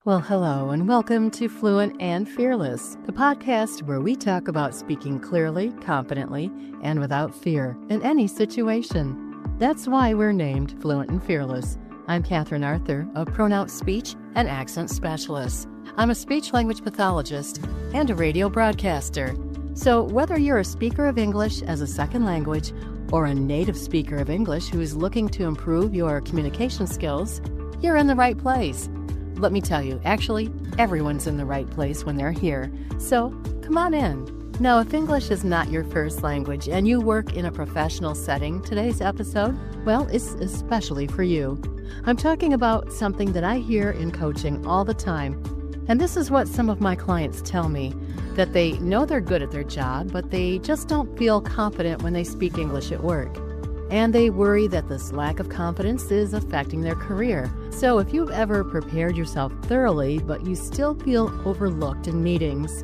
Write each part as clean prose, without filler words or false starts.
Well, hello, and welcome to Fluent and Fearless, the podcast where we talk about speaking clearly, confidently, and without fear in any situation. That's why we're named Fluent and Fearless. I'm Katherine Arthur, a pronounced speech and accent specialist. I'm a speech-language pathologist and a radio broadcaster. So whether you're a speaker of English as a second language or a native speaker of English who is looking to improve your communication skills, you're in the right place. Let me tell you, actually, everyone's in the right place when they're here. So come on in. Now, if English is not your first language and you work in a professional setting, today's episode, well, it's especially for you. I'm talking about something that I hear in coaching all the time. And this is what some of my clients tell me, that they know they're good at their job, but they just don't feel confident when they speak English at work. And they worry that this lack of confidence is affecting their career. So if you've ever prepared yourself thoroughly, but you still feel overlooked in meetings,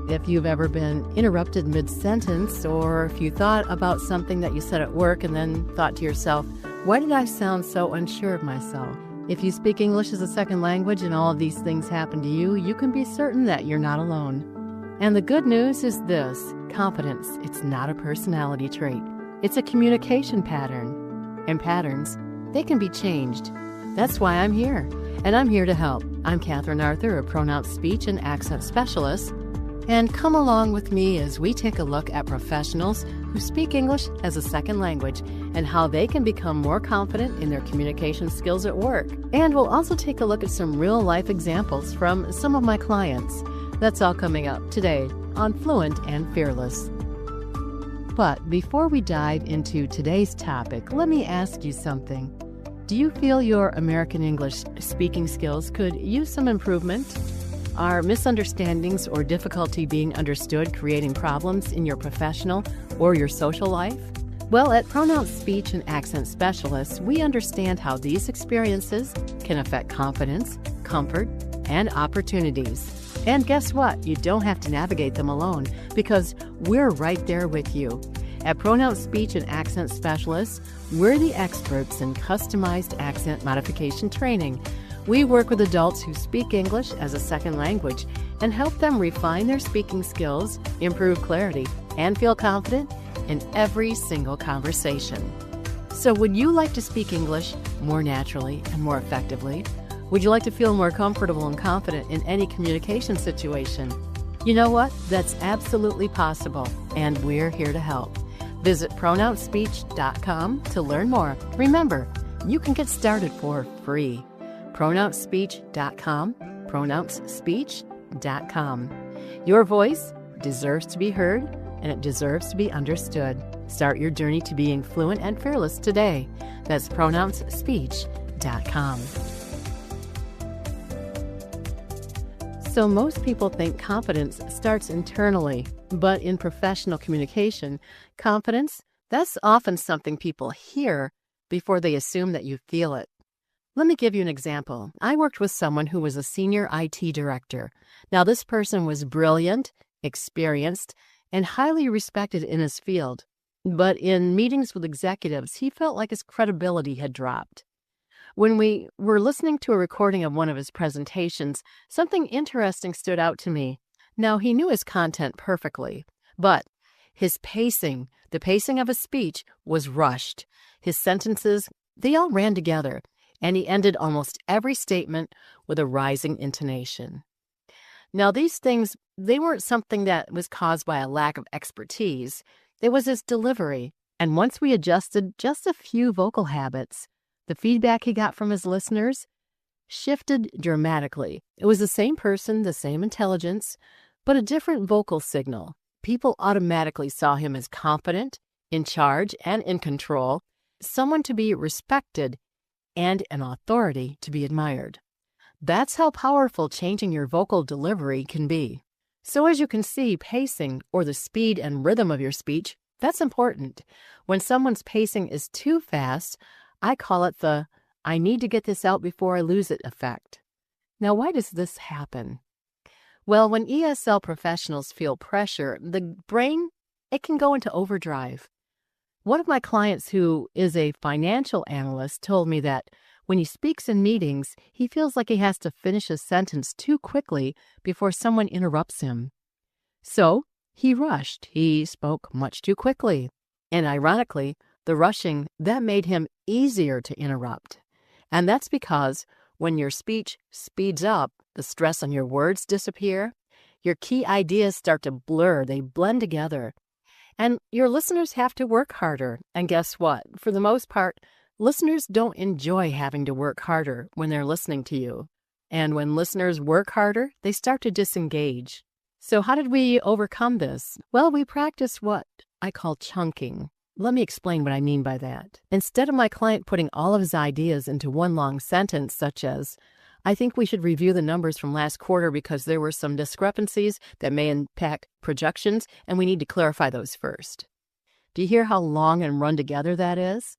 if you've ever been interrupted mid-sentence, or if you thought about something that you said at work and then thought to yourself, why did I sound so unsure of myself? If you speak English as a second language and all of these things happen to you, you can be certain that you're not alone. And the good news is this: confidence, it's not a personality trait. It's a communication pattern. And patterns, they can be changed. That's why I'm here. And I'm here to help. I'm Katherine Arthur, a pronounced speech and accent specialist. And come along with me as we take a look at professionals who speak English as a second language and how they can become more confident in their communication skills at work. And we'll also take a look at some real-life examples from some of my clients. That's all coming up today on Fluent and Fearless. But before we dive into today's topic, let me ask you something. Do you feel your American English speaking skills could use some improvement? Are misunderstandings or difficulty being understood creating problems in your professional or your social life? Well, at Pronounced Speech and Accent Specialists, we understand how these experiences can affect confidence, comfort, and opportunities. And guess what? You don't have to navigate them alone because we're right there with you. At Pronounced Speech and Accent Specialists, we're the experts in customized accent modification training. We work with adults who speak English as a second language and help them refine their speaking skills, improve clarity, and feel confident in every single conversation. So would you like to speak English more naturally and more effectively? Would you like to feel more comfortable and confident in any communication situation? You know what? That's absolutely possible, and we're here to help. Visit pronouncespeech.com to learn more. Remember, you can get started for free. pronouncespeech.com, pronouncespeech.com. Your voice deserves to be heard, and it deserves to be understood. Start your journey to being fluent and fearless today. That's pronouncespeech.com. So most people think confidence starts internally, but in professional communication, confidence, that's often something people hear before they assume that you feel it. Let me give you an example. I worked with someone who was a senior IT director. Now, this person was brilliant, experienced, and highly respected in his field. But in meetings with executives, he felt like his credibility had dropped. When we were listening to a recording of one of his presentations, something interesting stood out to me. Now, he knew his content perfectly, but his pacing, the pacing of his speech, was rushed. His sentences, they all ran together, and he ended almost every statement with a rising intonation. Now, these things, they weren't something that was caused by a lack of expertise. It was his delivery. And once we adjusted just a few vocal habits, the feedback he got from his listeners shifted dramatically. It was the same person, the same intelligence, but a different vocal signal. People automatically saw him as confident, in charge, and in control, someone to be respected, and an authority to be admired. That's how powerful changing your vocal delivery can be. So as you can see, pacing, or the speed and rhythm of your speech, that's important. When someone's pacing is too fast, I call it the "I need to get this out before I lose it" effect. Now, why does this happen? Well, when ESL professionals feel pressure, the brain, it can go into overdrive. One of my clients who is a financial analyst told me that When he speaks in meetings, he feels like he has to finish a sentence too quickly before someone interrupts him. So he rushed. He spoke much too quickly. And ironically, the rushing, that made him easier to interrupt. And that's because when your speech speeds up, the stress on your words disappear, your key ideas start to blur, they blend together. And your listeners have to work harder. And guess what? For the most part, listeners don't enjoy having to work harder when they're listening to you. And when listeners work harder, they start to disengage. So how did we overcome this? Well, we practiced what I call chunking. Let me explain what I mean by that. Instead of my client putting all of his ideas into one long sentence, such as, I think we should review the numbers from last quarter because there were some discrepancies that may impact projections, and we need to clarify those first. Do you hear how long and run together that is?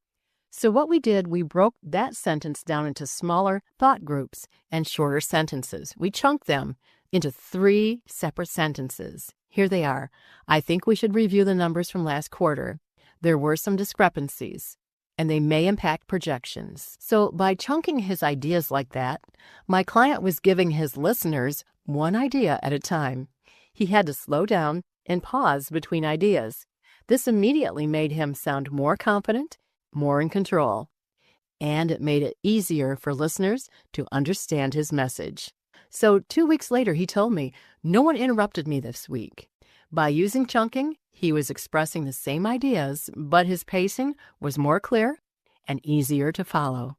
So what we did, we broke that sentence down into smaller thought groups and shorter sentences. We chunked them into 3 separate sentences. Here they are. I think we should review the numbers from last quarter. There were some discrepancies, and they may impact projections. So by chunking his ideas like that, my client was giving his listeners one idea at a time. He had to slow down and pause between ideas. This immediately made him sound more confident, more in control, and it made it easier for listeners to understand his message. So 2 weeks later, he told me, no one interrupted me this week. By using chunking, he was expressing the same ideas, but his pacing was more clear and easier to follow.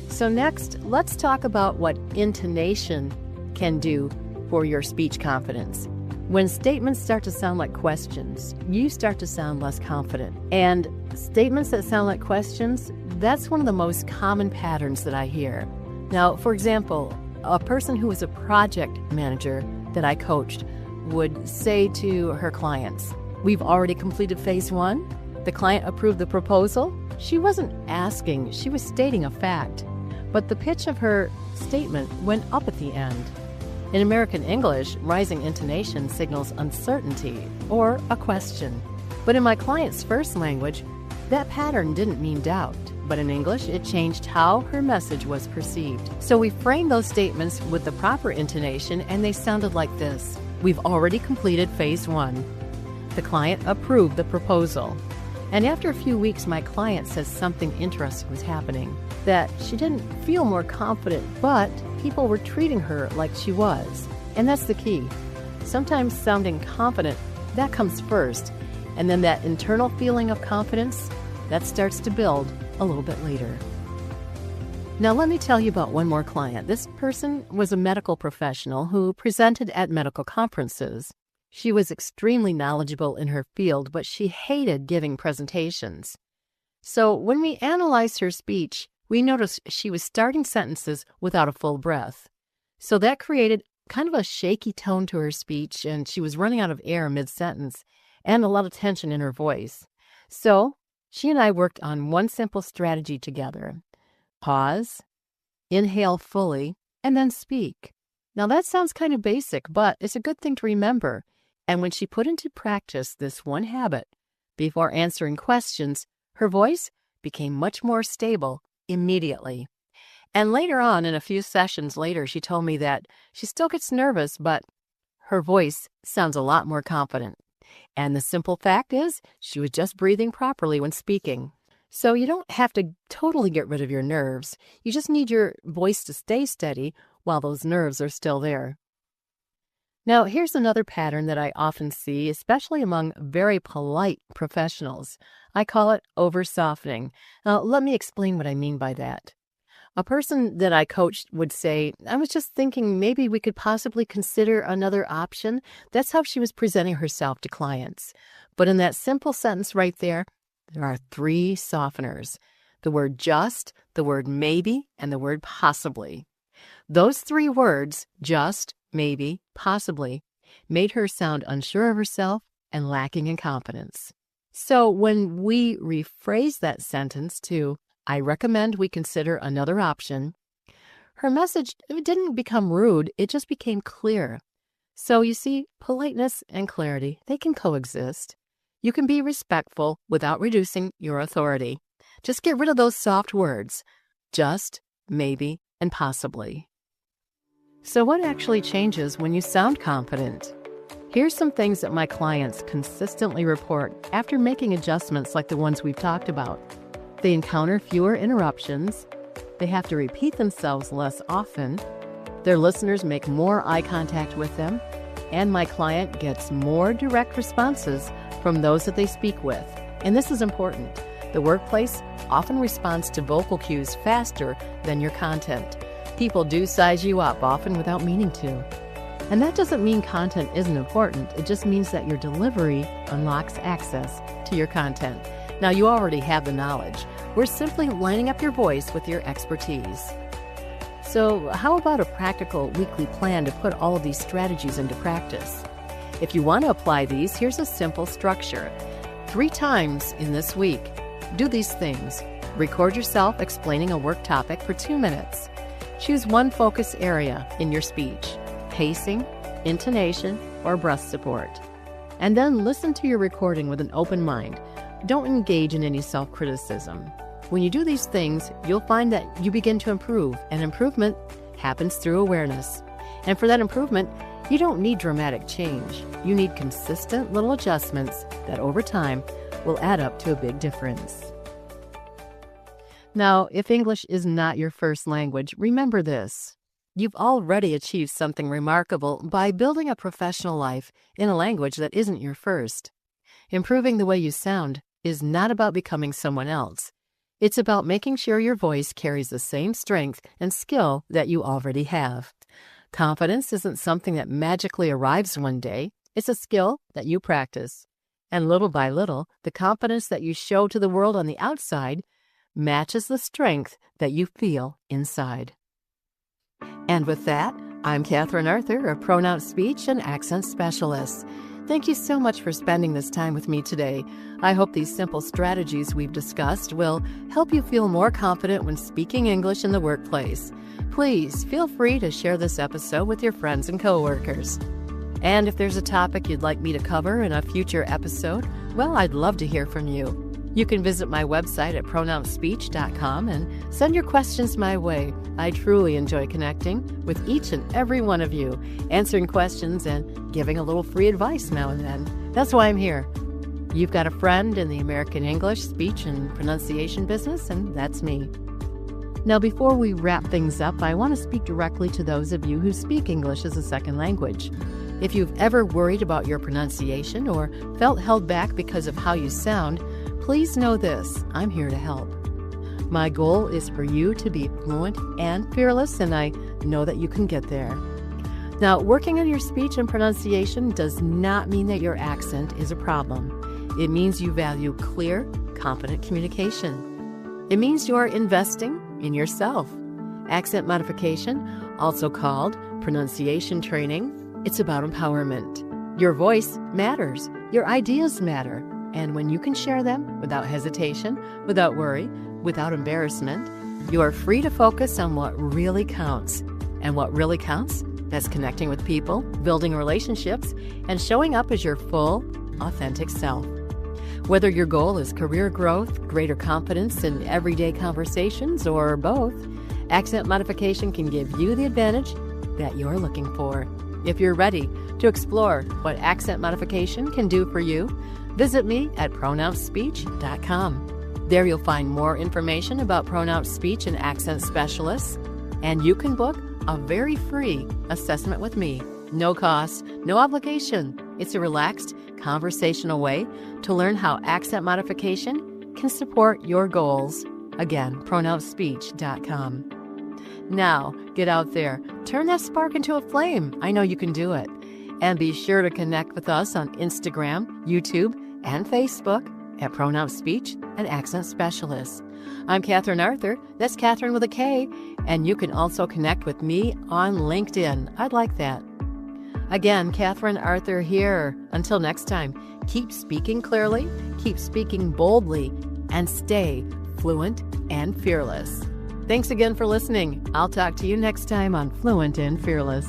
So next, let's talk about what intonation can do for your speech confidence. When statements start to sound like questions, you start to sound less confident. And statements that sound like questions, that's one of the most common patterns that I hear. Now, for example, a person who was a project manager that I coached would say to her clients, we've already completed phase 1. The client approved the proposal. She wasn't asking, she was stating a fact. But the pitch of her statement went up at the end. In American English, rising intonation signals uncertainty or a question. But in my client's first language, that pattern didn't mean doubt. But in English, it changed how her message was perceived. So we framed those statements with the proper intonation, and they sounded like this. We've already completed phase 1. The client approved the proposal. And after a few weeks, my client says something interesting was happening, that she didn't feel more confident, but people were treating her like she was. And that's the key. Sometimes sounding confident, that comes first. And then that internal feeling of confidence, that starts to build a little bit later. Now let me tell you about one more client. This person was a medical professional who presented at medical conferences. She was extremely knowledgeable in her field, but she hated giving presentations. So when we analyzed her speech, we noticed she was starting sentences without a full breath. So that created kind of a shaky tone to her speech, and she was running out of air mid-sentence and a lot of tension in her voice. So she and I worked on one simple strategy together. Pause, inhale fully, and then speak. Now that sounds kind of basic, but it's a good thing to remember. And when she put into practice this one habit before answering questions, her voice became much more stable immediately. And later on, in a few sessions later, she told me that she still gets nervous, but her voice sounds a lot more confident. And the simple fact is, she was just breathing properly when speaking. So you don't have to totally get rid of your nerves. You just need your voice to stay steady while those nerves are still there. Now, here's another pattern that I often see, especially among very polite professionals. I call it over-softening. Now, let me explain what I mean by that. A person that I coached would say, I was just thinking maybe we could possibly consider another option. That's how she was presenting herself to clients. But in that simple sentence right there are 3 softeners. The word just, the word maybe, and the word possibly. Those 3 words, just, maybe, possibly, made her sound unsure of herself and lacking in confidence. So when we rephrase that sentence to, I recommend we consider another option, her message didn't become rude, it just became clear. So you see, politeness and clarity, they can coexist. You can be respectful without reducing your authority. Just get rid of those soft words. Just, maybe, and possibly. So what actually changes when you sound confident? Here's some things that my clients consistently report after making adjustments like the ones we've talked about. They encounter fewer interruptions. They have to repeat themselves less often. Their listeners make more eye contact with them. And my client gets more direct responses from those that they speak with. And this is important. The workplace often responds to vocal cues faster than your content. People do size you up, often without meaning to. And that doesn't mean content isn't important. It just means that your delivery unlocks access to your content. Now, you already have the knowledge. We're simply lining up your voice with your expertise. So how about a practical weekly plan to put all of these strategies into practice? If you want to apply these, here's a simple structure. 3 times in this week, do these things. Record yourself explaining a work topic for 2 minutes. Choose one focus area in your speech: pacing, intonation, or breath support. And then listen to your recording with an open mind. Don't engage in any self-criticism. When you do these things, you'll find that you begin to improve, and improvement happens through awareness. And for that improvement, you don't need dramatic change. You need consistent little adjustments that over time will add up to a big difference. Now, if English is not your first language, remember this. You've already achieved something remarkable by building a professional life in a language that isn't your first. Improving the way you sound is not about becoming someone else. It's about making sure your voice carries the same strength and skill that you already have. Confidence isn't something that magically arrives one day. It's a skill that you practice. And little by little, the confidence that you show to the world on the outside matches the strength that you feel inside. And with that, I'm Katherine Arthur, a pronoun speech and accent specialist. Thank you so much for spending this time with me today. I hope these simple strategies we've discussed will help you feel more confident when speaking English in the workplace. Please feel free to share this episode with your friends and coworkers. And if there's a topic you'd like me to cover in a future episode, well, I'd love to hear from you. You can visit my website at pronounspeech.com and send your questions my way. I truly enjoy connecting with each and every one of you, answering questions and giving a little free advice now and then. That's why I'm here. You've got a friend in the American English speech and pronunciation business, and that's me. Now, before we wrap things up, I want to speak directly to those of you who speak English as a second language. If you've ever worried about your pronunciation or felt held back because of how you sound, please know this: I'm here to help. My goal is for you to be fluent and fearless, and I know that you can get there. Now, working on your speech and pronunciation does not mean that your accent is a problem. It means you value clear, confident communication. It means you are investing in yourself. Accent modification, also called pronunciation training, it's about empowerment. Your voice matters. Your ideas matter. And when you can share them without hesitation, without worry, without embarrassment, you are free to focus on what really counts. And what really counts? That's connecting with people, building relationships, and showing up as your full, authentic self. Whether your goal is career growth, greater confidence in everyday conversations, or both, accent modification can give you the advantage that you're looking for. If you're ready to explore what accent modification can do for you, visit me at pronounspeech.com. There you'll find more information about pronounced speech and accent specialists, and you can book a very free assessment with me. No cost, no obligation. It's a relaxed, conversational way to learn how accent modification can support your goals. Again, pronounspeech.com. Now, get out there. Turn that spark into a flame. I know you can do it. And be sure to connect with us on Instagram, YouTube, and Facebook at Pronoun Speech and Accent Specialist. I'm Katherine Arthur. That's Katherine with a K. And you can also connect with me on LinkedIn. I'd like that. Again, Katherine Arthur here. Until next time, keep speaking clearly, keep speaking boldly, and stay fluent and fearless. Thanks again for listening. I'll talk to you next time on Fluent and Fearless.